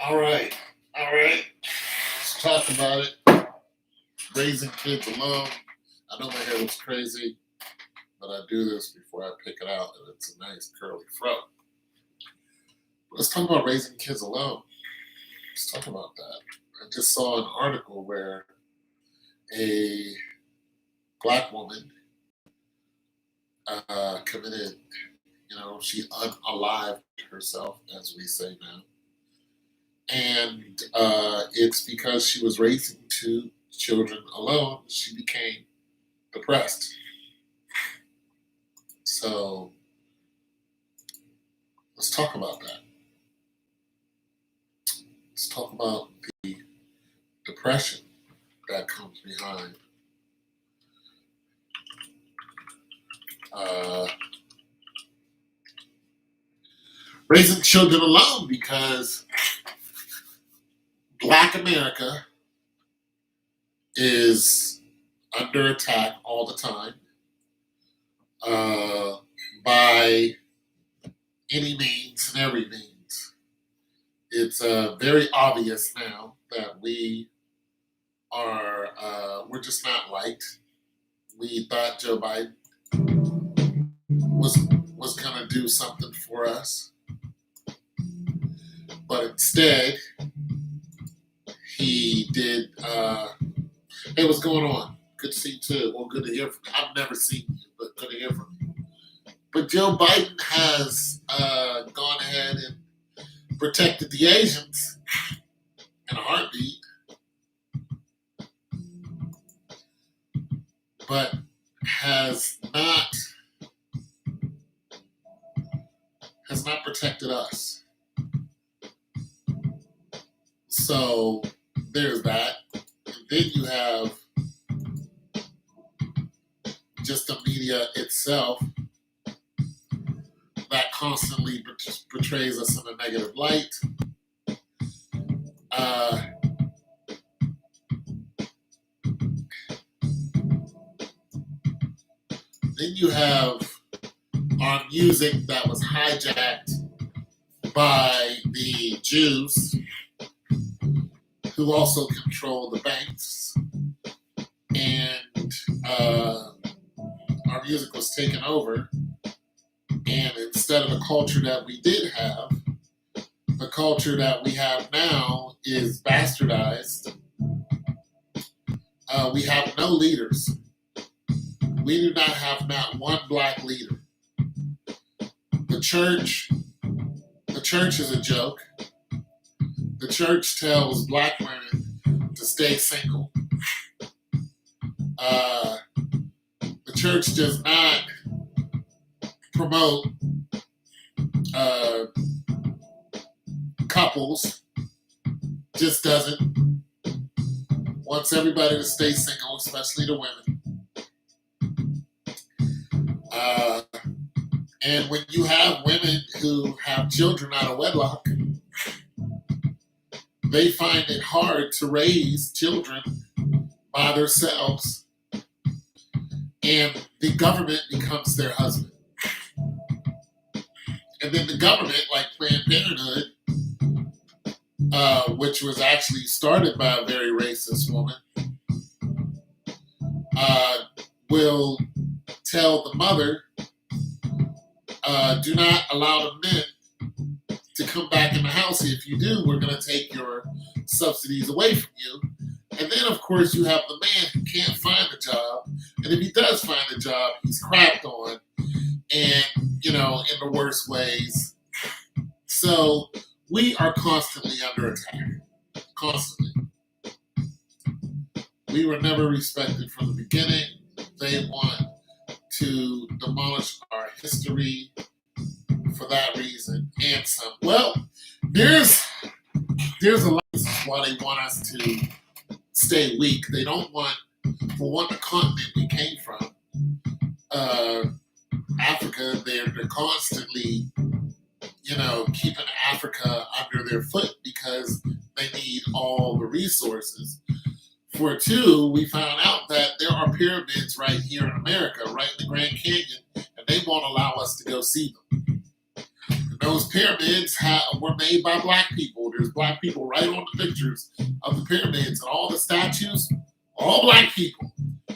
All right. All right. Let's talk about it. Raising kids alone. I know my hair looks crazy, but I do this before I pick it out, and it's a nice curly fro. Let's talk about raising kids alone. Let's talk about that. I just saw an article where a black woman committed, she unalived herself, as we say now. And it's because she was raising two children alone, she became depressed. So let's talk about that. Let's talk about the depression that comes behind uh, raising children alone, because Black America is under attack all the time uh, by any means and every means. It's very obvious now that we're just not liked. We thought Joe Biden was going to do something for us, but instead he did. Hey, what's going on? Good to see you too. Well, good to hear from you. I've never seen you, but good to hear from you. But Joe Biden has gone ahead and protected the Asians in a heartbeat, but has not protected us. So there's that. And then you have just the media itself that constantly portrays us in a negative light. Then you have our music that was hijacked by the Jews, who also control the banks, and our music was taken over. And instead of the culture that we did have, the culture that we have now is bastardized. We have no leaders. We do not have not one black leader. The church is a joke. The church tells black women to stay single. The church does not promote couples, just doesn't. Wants everybody to stay single, especially the women. And when you have women who have children out of wedlock, they find it hard to raise children by themselves, and the government becomes their husband. And then the government, like Planned Parenthood, which was actually started by a very racist woman, will tell the mother, do not allow the men to come back in the house. If you do, we're going to take your subsidies away from you. And then, of course, you have the man who can't find a job. And if he does find a job, he's crapped on, and, in the worst ways. So we are constantly under attack. Constantly. We were never respected from the beginning. They want to demolish our history for that reason and some. Well, there's a lot of reasons why they want us to stay weak. They don't want, for one, the continent we came from, Africa. They're constantly, keeping Africa under their foot because they need all the resources. For two, we found out that there are pyramids right here in America, right in the Grand Canyon, and they won't allow us to go see them. And Those pyramids were made by black people. There's black people right on the pictures of the pyramids, and all the statues, all black people.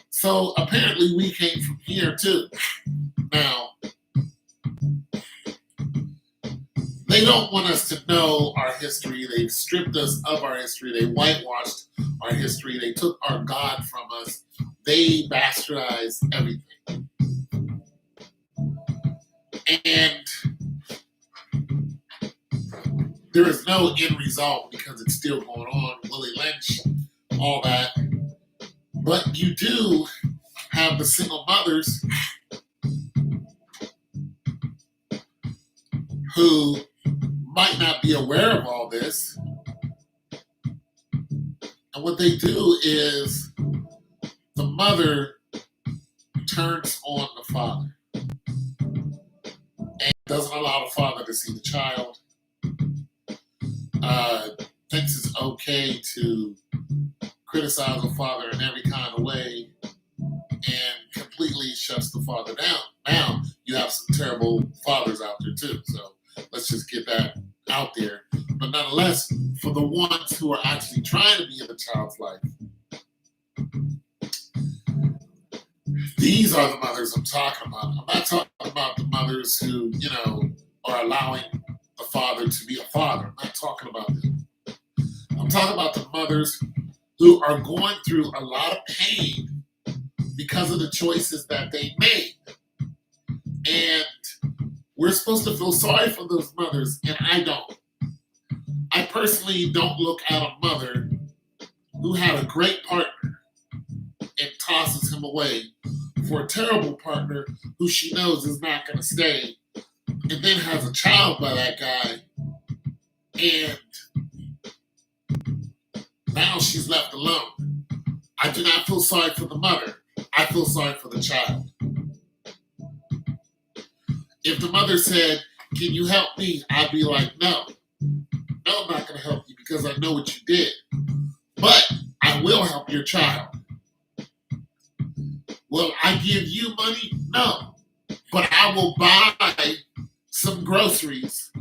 So apparently we came from here too. Now, they don't want us to know our history. They've stripped us of our history. They whitewashed our history. They took our God from us. They bastardized everything. And there is no end result because it's still going on. Willie Lynch, all that. But you do have the single mothers who might not be aware of all this. And what they do is the mother turns on the father and doesn't allow the father to see the child. Thinks it's okay to criticize the father in every kind of way and completely shuts the father down. Now, you have some terrible fathers out there too, so let's just get that out there. But nonetheless, for the ones who are actually trying to be in the child's life, these are the mothers I'm talking about. I'm not talking about the mothers who, are allowing the father to be a father. I'm not talking about them. I'm talking about the mothers who are going through a lot of pain because of the choices that they made. And we're supposed to feel sorry for those mothers, and I don't. I personally don't look at a mother who had a great partner and tosses him away for a terrible partner who she knows is not going to stay, and then has a child by that guy, and now she's left alone. I do not feel sorry for the mother. I feel sorry for the child. If the mother said, "Can you help me?" I'd be like, no, I'm not going to help you because I know what you did. But I will help your child. Will I give you money? No. But I will buy some groceries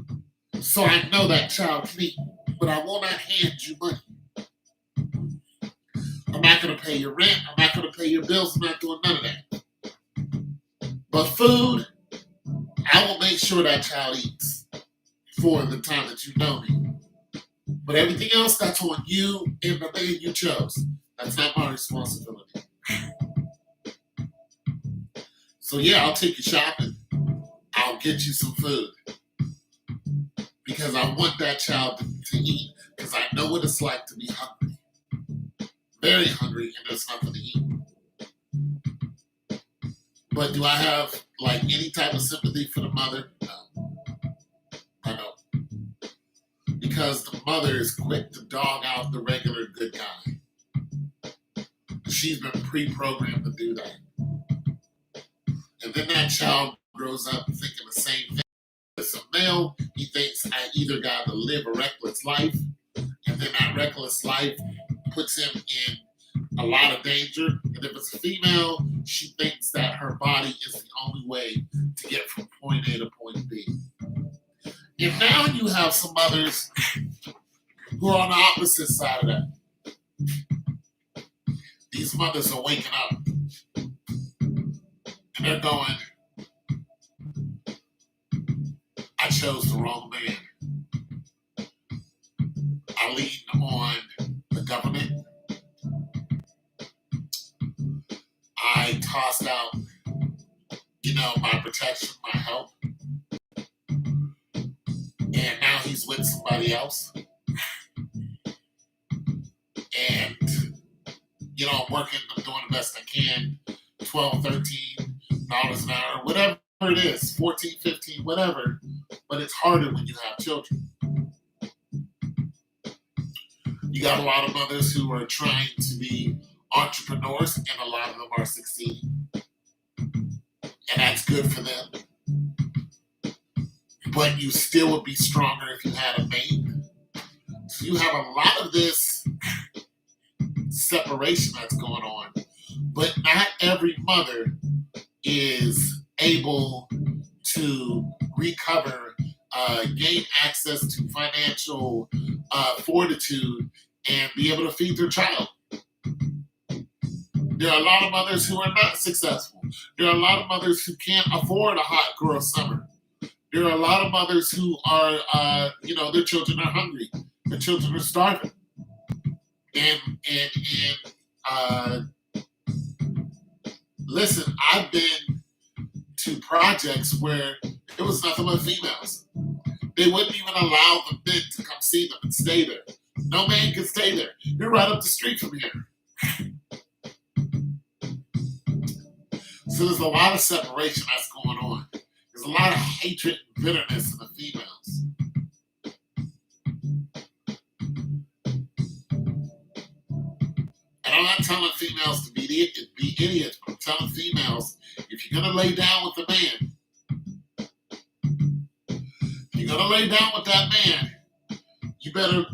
so I know that child can eat. But I will not hand you money. I'm not going to pay your rent. I'm not going to pay your bills. I'm not doing none of that. But food, I will make sure that child eats for the time that you know me. But everything else, that's on you and the man you chose. That's not my responsibility. So yeah, I'll take you shopping. I'll get you some food. Because I want that child to eat. Because I know what it's like to be hungry. Very hungry and there's nothing to eat. But do I have any type of sympathy for the mother? No. I don't. Because the mother is quick to dog out the regular good guy. She's been pre-programmed to do that. And then that child grows up thinking the same thing. As a male, he thinks I either got to live a reckless life, and then that reckless life puts him in a lot of danger. And if it's a female, she thinks that her body is the only way to get from point A to point B. And now you have some mothers who are on the opposite side of that. These mothers are waking up and they're going, I chose the wrong man. I lean on the government. I tossed out, my protection, my help. And now he's with somebody else. And, I'm working, I'm doing the best I can, $12, $13 an hour, whatever it is, 14, 15, whatever. But it's harder when you have children. You got a lot of mothers who are trying to be entrepreneurs, and a lot of them are succeeding. And that's good for them. But you still would be stronger if you had a mate. So you have a lot of this separation that's going on. But not every mother is able to recover gain access to financial fortitude and be able to feed their child. There are a lot of mothers who are not successful. There are a lot of mothers who can't afford a hot girl summer. There are a lot of mothers who are, their children are hungry. Their children are starving. And listen, I've been to projects where it was nothing but females. They wouldn't even allow the men to come see them and stay there. No man can stay there. You're right up the street from here. So there's a lot of separation that's going on. There's a lot of hatred and bitterness in the females. And I'm not telling females to be idiots, but I'm telling females, if you're gonna lay down with the man, if you're gonna lay down with that man, you better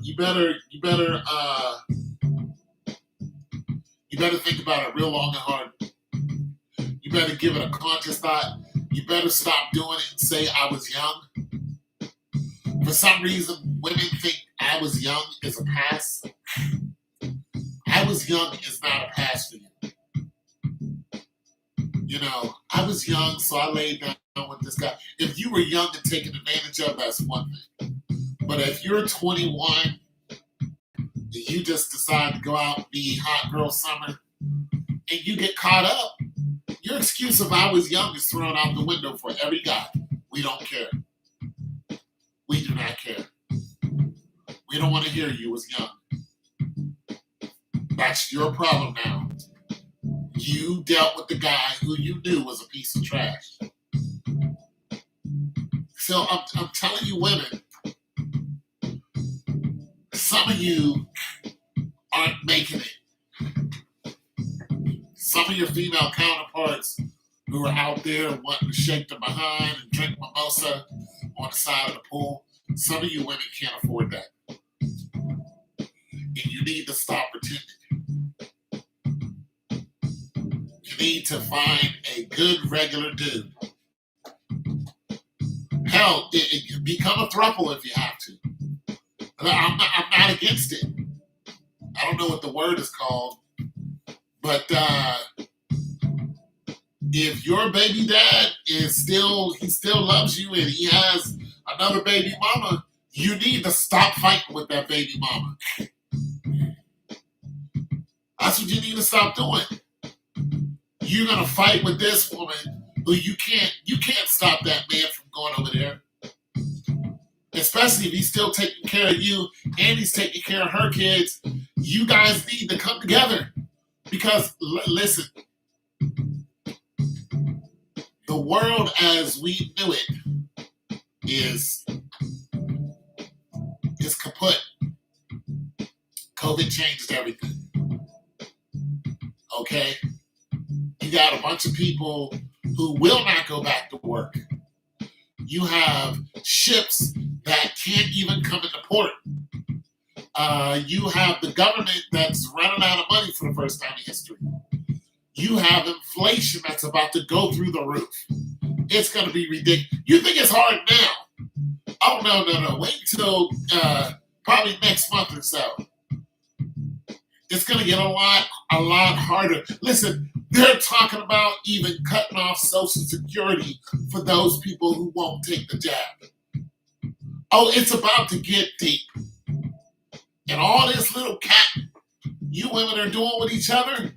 think about it real long and hard. You better give it a conscious thought. You better stop doing it and say I was young. For some reason, women think I was young is a pass. I was young is not a pass for you. I was young, so I laid down with this guy. If you were young and taken advantage of, that's one thing. But if you're 21 and you just decide to go out and be hot girl summer and you get caught up, your excuse of I was young is thrown out the window for every guy. We don't care. We do not care. We don't want to hear you was young. That's your problem now. You dealt with the guy who you knew was a piece of trash. So I'm telling you women, some of you aren't making it. Some of your female counterparts who are out there wanting to shake them behind and drink mimosa on the side of the pool, some of you women can't afford that. And you need to stop pretending. You need to find a good regular dude. Hell, become a throuple if you have to. I'm not against it. I don't know what the word is called, but if your baby dad he still loves you and he has another baby mama, you need to stop fighting with that baby mama. That's what you need to stop doing. You're gonna fight with this woman who you can't stop that man from going over there. Especially if he's still taking care of you and he's taking care of her kids. You guys need to come together. Because, listen, the world as we knew it is kaput. COVID changed everything. Okay? You got a bunch of people who will not go back to work. You have ships that can't even come into port. You have the government that's running out of money for the first time in history. You have inflation that's about to go through the roof. It's going to be ridiculous. You think it's hard now? Oh, no. Wait until probably next month or so. It's going to get a lot harder. Listen, they're talking about even cutting off Social Security for those people who won't take the jab. Oh, it's about to get deep. And all this little cat you women are doing with each other,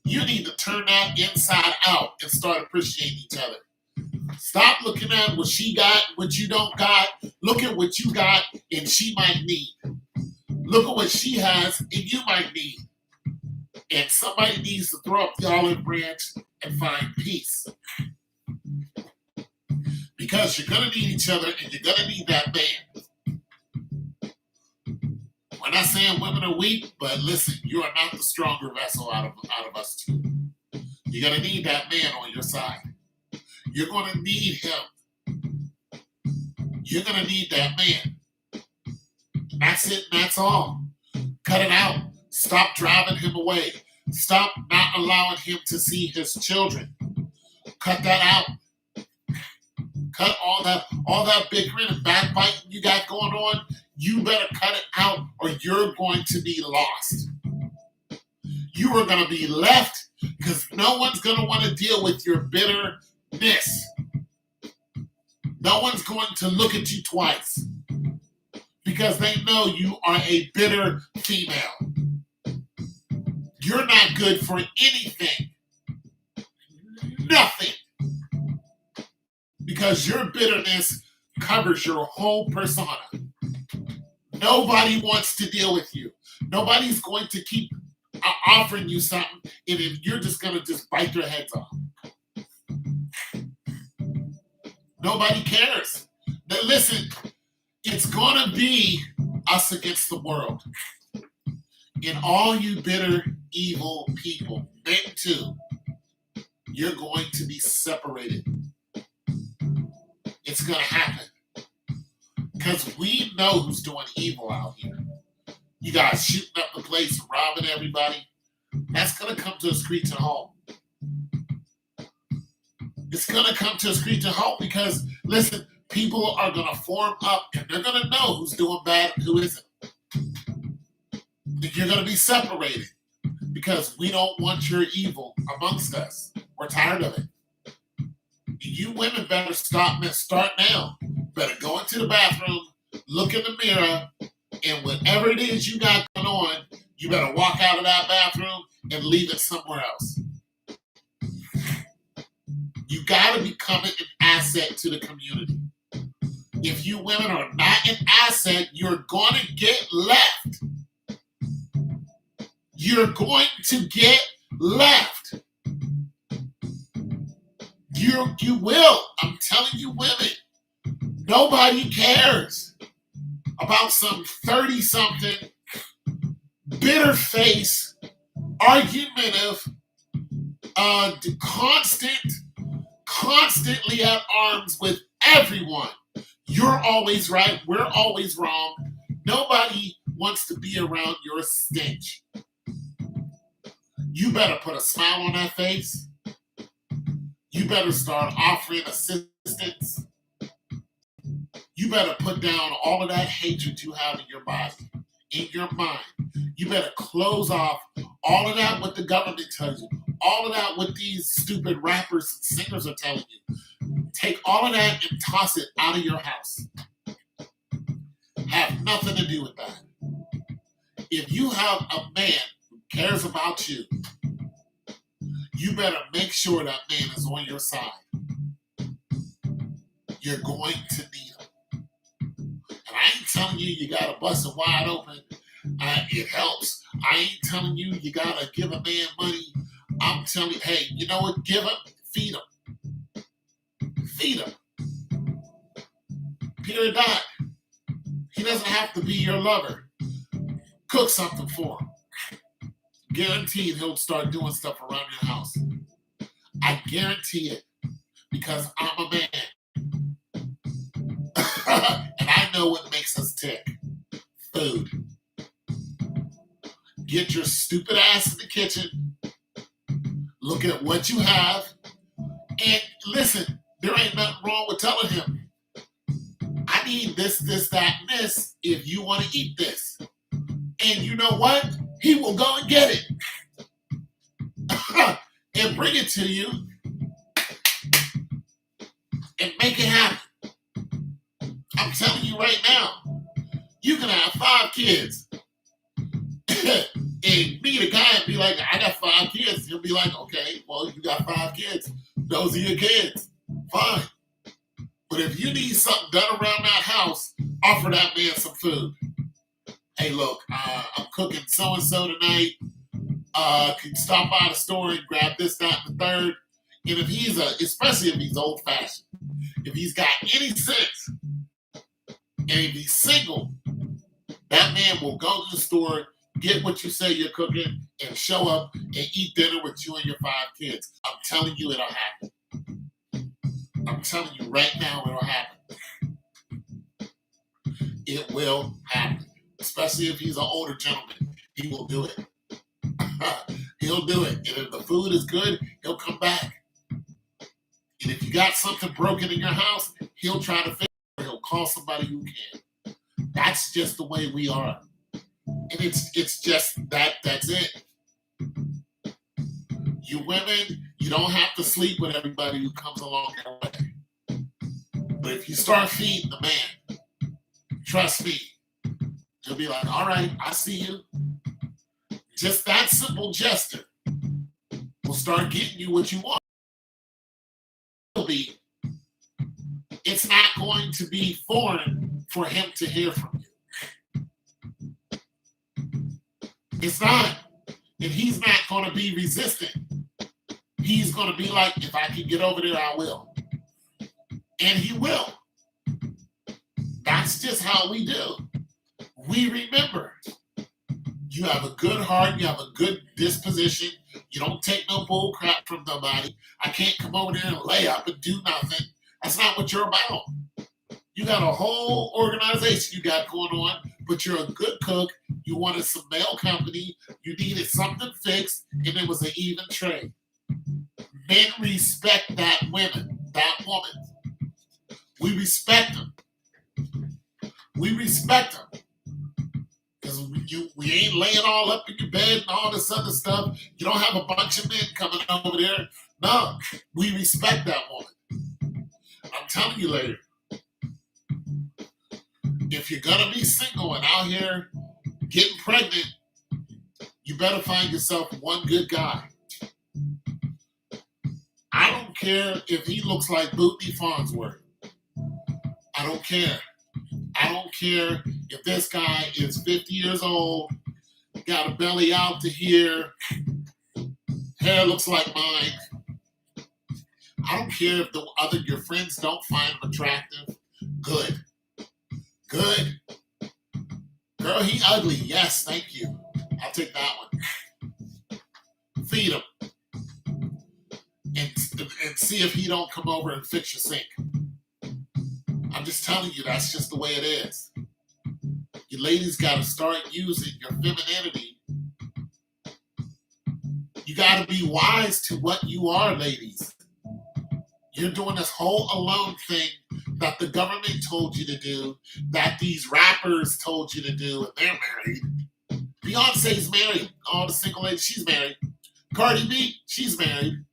you need to turn that inside out and start appreciating each other. Stop looking at what she got, what you don't got. Look at what you got and she might need. Look at what she has and you might need. And somebody needs to throw up the olive branch and find peace. Because you're going to need each other and you're going to need that man. We're not saying women are weak, but listen, you are not the stronger vessel out of us two. You're going to need that man on your side. You're going to need him. You're going to need that man. That's it, and that's all. Cut it out. Stop driving him away. Stop not allowing him to see his children. Cut that out. cut all that bickering and backbiting you got going on. You better cut it out, or you're going to be lost. You are going to be left because no one's going to want to deal with your bitterness. No one's going to look at you twice because they know you are a bitter female. You're not good for anything. Nothing. Because your bitterness covers your whole persona. Nobody wants to deal with you. Nobody's going to keep offering you something, and if you're just going to just bite their heads off. Nobody cares. Now listen, it's going to be us against the world. And all you bitter, evil people, men too, you're going to be separated. It's going to happen. Because we know who's doing evil out here. You guys shooting up the place, robbing everybody. That's going to come to a screeching halt. It's going to come to a screeching halt because, listen, people are going to form up and they're going to know who's doing bad and who isn't. And you're going to be separated because we don't want your evil amongst us. We're tired of it. You women better start now. Better go into the bathroom, look in the mirror, and whatever it is you got going on, you better walk out of that bathroom and leave it somewhere else. You got to become an asset to the community. If you women are not an asset, you're going to get left. You're going to get left. You will. I'm telling you, women. Nobody cares about some 30-something, bitter-face, argumentative, constantly at arms with everyone. You're always right. We're always wrong. Nobody wants to be around your stench. You better put a smile on that face. You better start offering assistance. You better put down all of that hatred you have in your body, in your mind. You better close off all of that what the government tells you, all of that what these stupid rappers and singers are telling you. Take all of that and toss it out of your house. Have nothing to do with that. If you have a man who cares about you, you better make sure that man is on your side. You're going to need him. And I ain't telling you you got to bust it wide open. It helps. I ain't telling you you got to give a man money. I'm telling you, hey, you know what? Give him, feed him. Feed him. Period. Dot. He doesn't have to be your lover. Cook something for him. Guaranteed he'll start doing stuff around your house. I guarantee it because I'm a man. And I know what makes us tick. Food. Get your stupid ass in the kitchen. Look at what you have. And listen, there ain't nothing wrong with telling him, I need this, that, and this if you want to eat this. And you know what? He will go and get it. And bring it to you. And make it happen. I'm telling you right now, you can have 5 kids. And meet a guy and be like, I got 5 kids. He'll be like, okay, well, you got 5 kids. Those are your kids. Fine. But if you need something done around that house, offer that man some food. Hey, look, I'm cooking so-and-so tonight. Can you stop by the store and grab this, that, and the third? And if he's especially if he's old-fashioned, if he's got any sense, and if he's single, that man will go to the store, get what you say you're cooking, and show up and eat dinner with you and your 5 kids. I'm telling you it'll happen. I'm telling you right now it'll happen. It will happen. Especially if he's an older gentleman. He will do it. He'll do it. And if the food is good, he'll come back. And if you got something broken in your house, he'll try to fix it, or he'll call somebody who can. That's just the way we are. And it's just that's it. You women, you don't have to sleep with everybody who comes along your way. But if you start feeding the man, trust me, he'll be like, all right, I see you. Just that simple gesture will start getting you what you want. It's not going to be foreign for him to hear from you. It's not. And he's not going to be resistant. He's going to be like, if I can get over there, I will. And he will. That's just how we do. We remember. You have a good heart. You have a good disposition. You don't take no bull crap from nobody. I can't come over there and lay up and do nothing. That's not what you're about. You got a whole organization you got going on, but you're a good cook. You wanted some male company. You needed something fixed, and it was an even trade. Men respect that woman. We respect them. We respect them. Because we ain't laying all up in your bed and all this other stuff. You don't have a bunch of men coming over there. No, we respect that woman. I'm telling you later, if you're going to be single and out here getting pregnant, you better find yourself one good guy. I don't care if he looks like Bootney Farnsworth. I don't care. I don't care if this guy is 50 years old, got a belly out to here, hair looks like mine. I don't care if your friends don't find him attractive. Good. Girl, he ugly. Yes, thank you. I'll take that one. Feed him. And see if he don't come over and fix your sink. I'm just telling you, that's just the way it is. You ladies got to start using your femininity. You got to be wise to what you are, ladies. You're doing this whole alone thing that the government told you to do, that these rappers told you to do, and they're married. Beyonce's married. All the single ladies, she's married. Cardi B, she's married.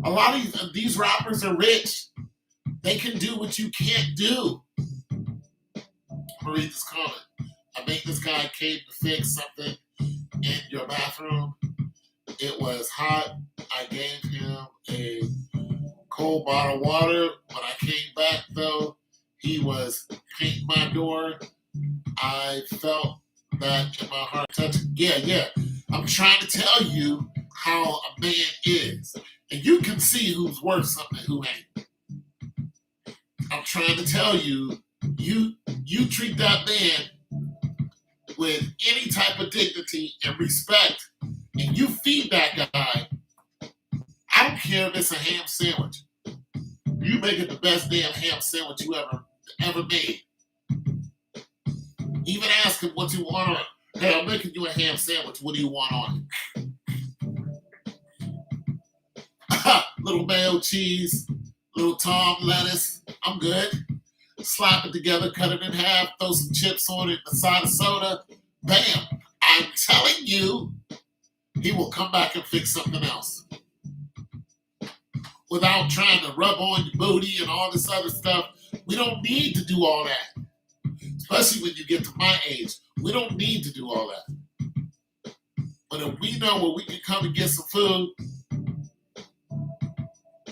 A lot of these rappers are rich. They can do what you can't do. I'm gonna read this comment. I think this guy came to fix something in your bathroom. It was hot. I gave him a cold bottle of water. When I came back, though, he was painting my door. I felt that in my heart touching. Yeah. I'm trying to tell you how a man is. And you can see who's worth something and who ain't. I'm trying to tell you, you treat that man with any type of dignity and respect, and you feed that guy. I don't care if it's a ham sandwich. You make it the best damn ham sandwich you ever made. Even ask him what you want on it. Hey, I'm making you a ham sandwich. What do you want on it? Little mayo cheese, little Tom lettuce. I'm good. Slap it together, cut it in half, throw some chips on it, a side of soda. Bam. I'm telling you, he will come back and fix something else. Without trying to rub on your booty and all this other stuff. We don't need to do all that. Especially when you get to my age. We don't need to do all that. But if we know where we can come and get some food,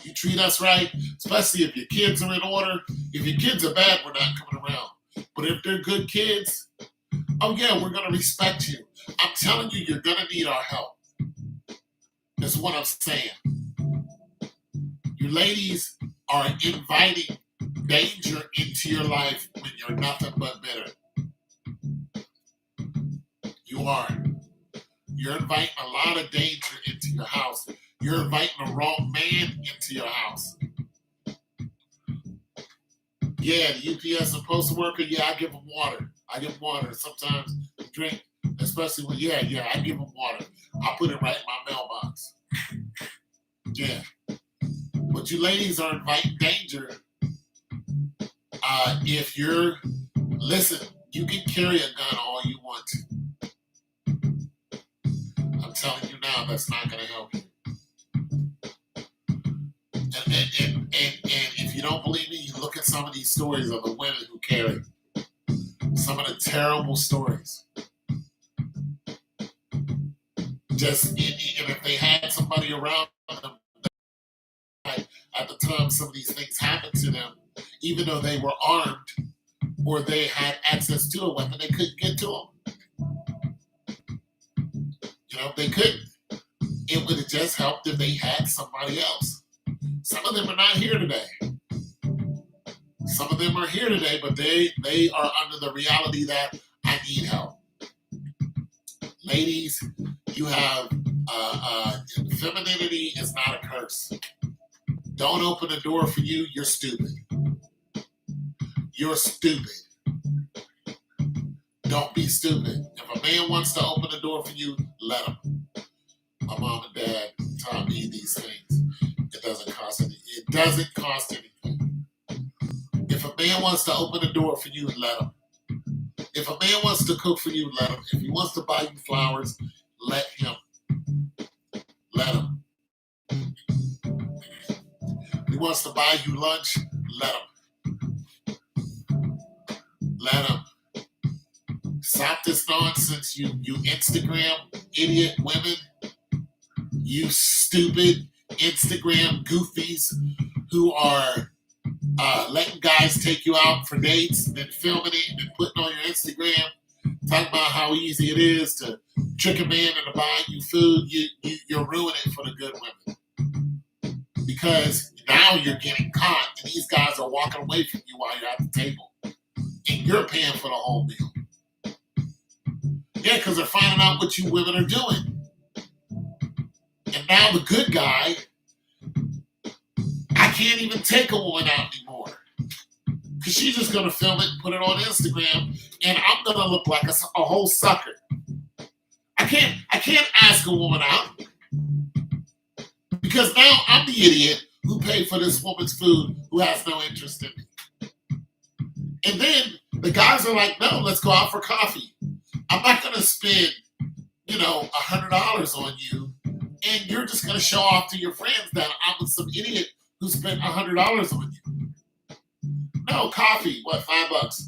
you treat us right, especially if your kids are in order. If your kids are bad, we're not coming around. But if they're good kids, oh yeah, we're going to respect you. I'm telling you, you're going to need our help. That's what I'm saying. You ladies are inviting danger into your life when you're nothing but bitter. You are. You're inviting a lot of danger into your house. You're inviting the wrong man into your house. Yeah, the UPS and postal worker, yeah, I give them water. Sometimes drink, especially when, I give them water. I put it right in my mailbox. Yeah. But you ladies are inviting danger If you're, listen, you can carry a gun all you want to. I'm telling you now, that's not going to help you. And if you don't believe me, you look at some of these stories of the women who carry. Some of the terrible stories. Just, and if they had somebody around them, at the time some of these things happened to them, even though they were armed or they had access to a weapon, they couldn't get to them. You know, they couldn't. It would have just helped if they had somebody else. Some of them are not here today. Some of them are here today, but they are under the reality that I need help. Ladies, you have femininity is not a curse. Don't open the door for you. You're stupid. You're stupid. Don't be stupid. If a man wants to open the door for you, let him. My mom and dad taught me these things. It doesn't cost anything. It doesn't cost anything. If a man wants to open the door for you, let him. If a man wants to cook for you, let him. If he wants to buy you flowers, let him. Let him. If he wants to buy you lunch, let him. Let him. Stop this nonsense, you Instagram idiot women. You stupid Instagram goofies who are letting guys take you out for dates and then filming it and then putting on your Instagram, talking about how easy it is to trick a man into buying you food. You're ruining it for the good women. Because now you're getting caught and these guys are walking away from you while you're at the table. And you're paying for the whole meal. Yeah, because they're finding out what you women are doing. And now the good guy, I can't even take a woman out anymore. Because she's just going to film it and put it on Instagram, and I'm going to look like a whole sucker. I can't ask a woman out. Because now I'm the idiot who paid for this woman's food who has no interest in me. And then the guys are like, no, let's go out for coffee. I'm not going to spend, $100 on you, and you're just going to show off to your friends that I'm some idiot who spent $100 on you. No, coffee, what, $5?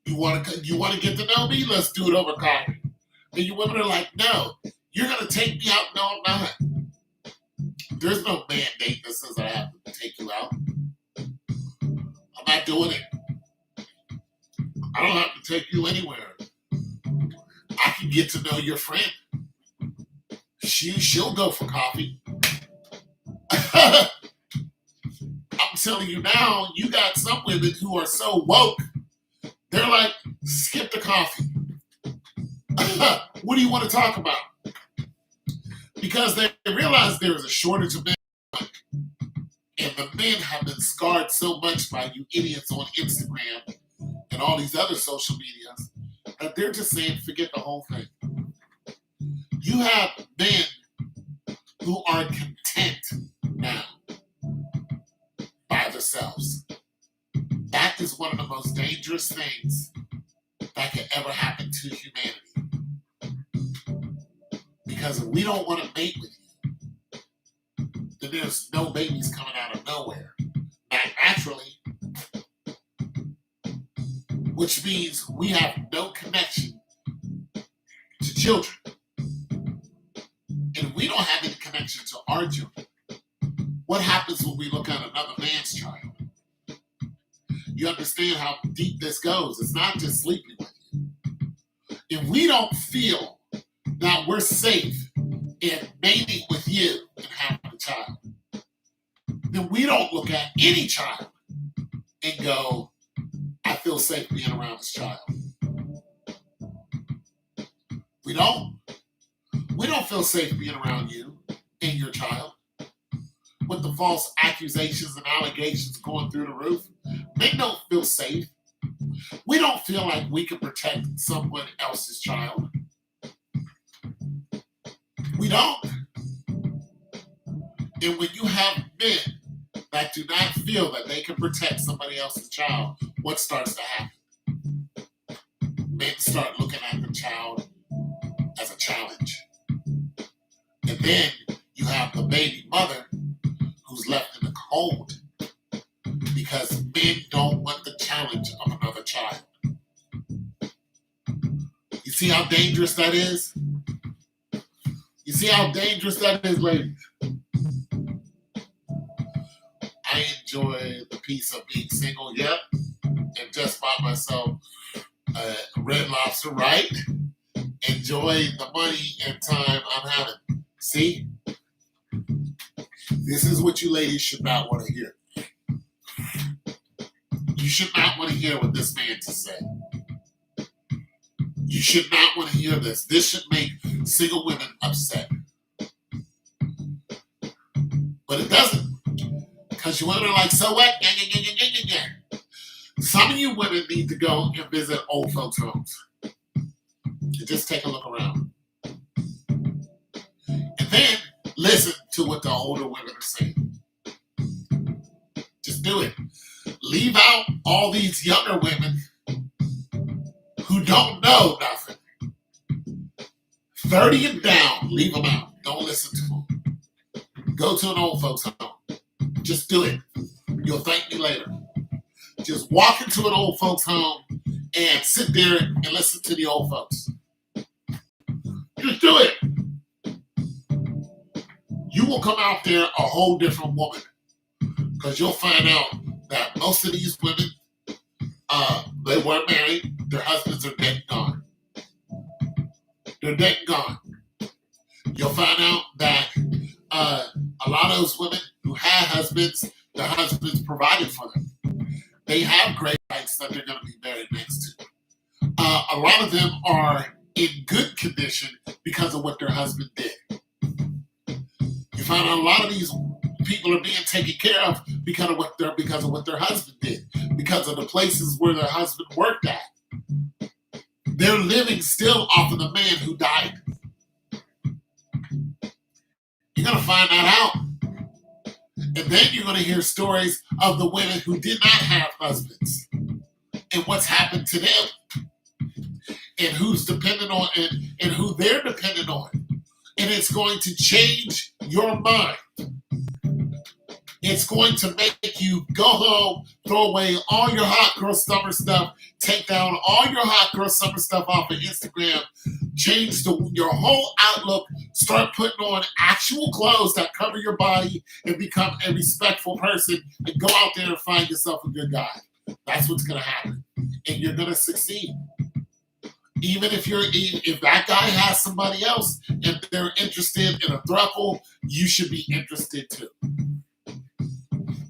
You want to get to know me? Let's do it over coffee. And you women are like, no, you're going to take me out? No, I'm not. There's no mandate that says I have to take you out. I'm not doing it. I don't have to take you anywhere. I can get to know your friend. She'll go for coffee. I'm telling you now, you got some women who are so woke. They're like, skip the coffee. What do you want to talk about? Because they realize there is a shortage of men. And the men have been scarred so much by you idiots on Instagram and all these other social medias that they're just saying, forget the whole thing. You have men who are content now by themselves. That is one of the most dangerous things that could ever happen to humanity. Because if we don't want to mate with you, then there's no babies coming out of nowhere. Not naturally. Which means we have no connection to children. And we don't have any connection to our children. What happens when we look at another man's child? You understand how deep this goes. It's not just sleeping with you. If we don't feel that we're safe in mating with you and having a child, then we don't look at any child and go, I feel safe being around this child. We don't. We don't feel safe being around you and your child. With the false accusations and allegations going through the roof, they don't feel safe. We don't feel like we can protect someone else's child. We don't. And when you have men that do not feel that they can protect somebody else's child, what starts to happen? Men start looking at the child as a challenge. And then you have the baby mother who's left in the cold because men don't want the challenge of another child. You see how dangerous that is? You see how dangerous that is, ladies? I enjoy the peace of being single, yep, and just by myself. Red Lobster, right? Enjoy the money and time I'm having. See? This is what you ladies should not want to hear. You should not want to hear what this man to say. You should not want to hear this. This should make single women upset. But it doesn't. Because you women are like, so what? Some of you women need to go and visit old folks' homes. And just take a look around. And then listen to what the older women are saying. Just do it. Leave out all these younger women who don't know nothing. 30 and down, leave them out. Don't listen to them. Go to an old folks' home. Just do it. You'll thank me later. Just walk into an old folks' home and sit there and listen to the old folks. Just do it. You will come out there a whole different woman because you'll find out that most of these women, they weren't married. Their husbands are dead and gone. They're dead and gone. You'll find out that a lot of those women who had husbands, their husbands provided for them. They have great rights that they're going to be married next to. A lot of them are in good condition because of what their husband did. You find out a lot of these people are being taken care of because of what their husband did, because of the places where their husband worked at. They're living still off of the man who died. You're going to find that out. And then you're going to hear stories of the women who did not have husbands and what's happened to them and who's dependent on and who they're dependent on. And it's going to change your mind. It's going to make you go home, throw away all your hot girl summer stuff, take down all your hot girl summer stuff off of Instagram, change your whole outlook, start putting on actual clothes that cover your body and become a respectful person and go out there and find yourself a good guy. That's what's going to happen. And you're going to succeed. Even if that guy has somebody else and they're interested in a throuple, you should be interested too.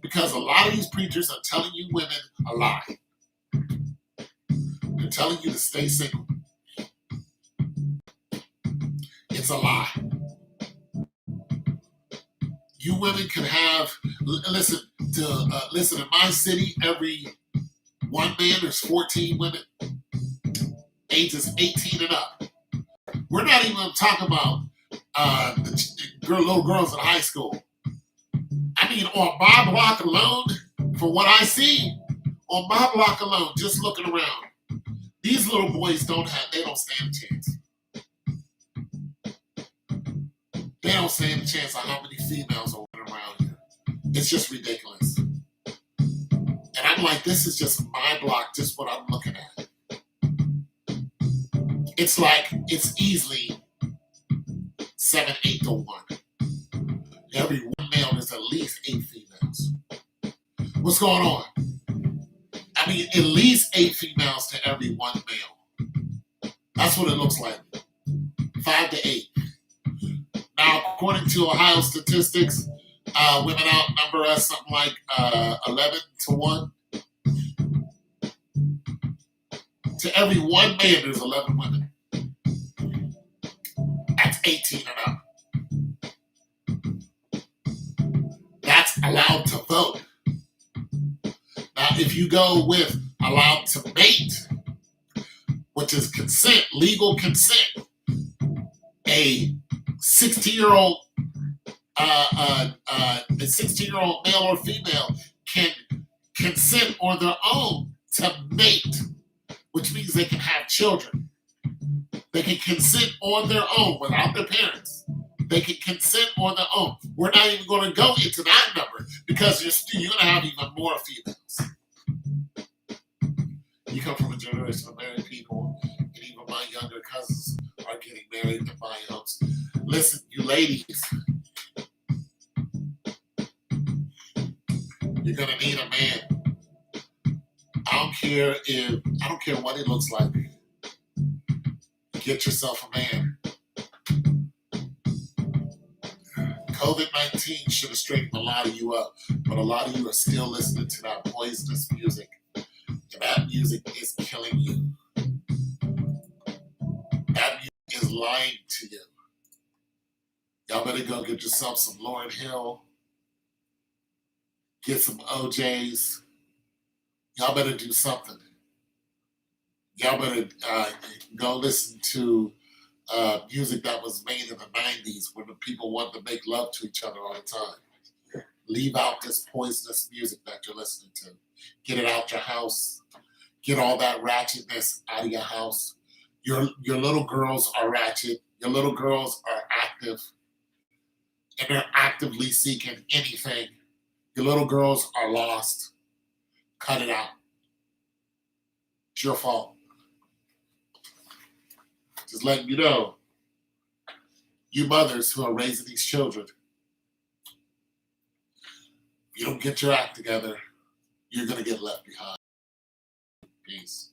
Because a lot of these preachers are telling you women a lie. They're telling you to stay single. It's a lie. You women can have, listen, in my city, every one man, there's 14 women, ages 18 and up. We're not even talking about little girls in high school. I mean, on my block alone, for what I see, on my block alone, just looking around, these little boys don't stand a chance. They don't stand a chance of how many females are running around here. It's just ridiculous. And I'm like, this is just my block, just what I'm looking at. It's like, it's easily 7, 8 to 1. Every one male, there's at least 8 females. What's going on? I mean, at least 8 females to every one male. That's what it looks like. 5 to 8. Now, according to Ohio statistics, women outnumber us something like 11 to 1. To every one man, there's 11 women. That's 18 and up. That's allowed to vote. Now, if you go with allowed to mate, which is consent, legal consent, a 16-year-old male or female can consent on their own to mate, which means they can have children. They can consent on their own without their parents. They can consent on their own. We're not even going to go into that number because you're going to have even more females. You come from a generation of married people, and even my younger cousins are getting married in my homes. Listen, you ladies, you're going to need a man. I don't care what he looks like. Get yourself a man. COVID-19 should have straightened a lot of you up, but a lot of you are still listening to that poisonous music, and that music is killing you. That music is lying to you. Y'all better go get yourself some Lauryn Hill, get some OJs. Y'all better do something. Y'all better go listen to music that was made in the 90s when the people wanted to make love to each other all the time. Leave out this poisonous music that you're listening to. Get it out your house. Get all that ratchetness out of your house. Your little girls are ratchet. Your little girls are active. And they're actively seeking anything. Your little girls are lost. Cut it out. It's your fault. Just letting you know, you mothers who are raising these children, if you don't get your act together, you're going to get left behind. Peace.